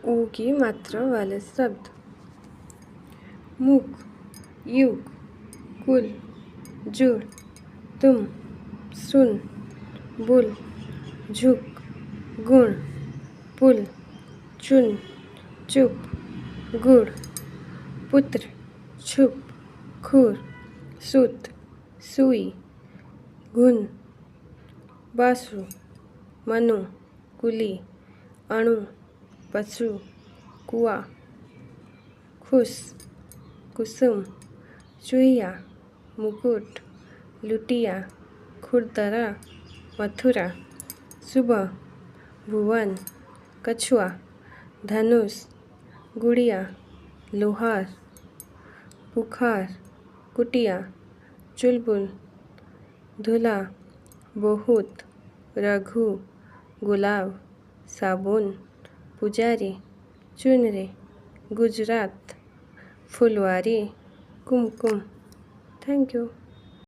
ऊ की मात्रा वाले शब्द। मुख, युग, कुल, जुड़, तुम, सुन, बुल, झुक, गुण, पुल, चुन, चुप, गुड़, पुत्र, छुप, खुर, सूत, सुई, घुन, बासु, मनु, कुली, अणु, पशु, कुआ, खुश, कुसुम, चुहिया, मुकुट, लुटिया, खुरदरा, मथुरा, सुबह, भुवन, कछुआ, धनुष, गुड़िया, लोहार, बुखार, कुटिया, चुलबुल, धुला, बहुत, रघु, गुलाब, साबुन, पुजारी, चुनरी, गुजरात, फुलवारी, कुमकुम। Thank you.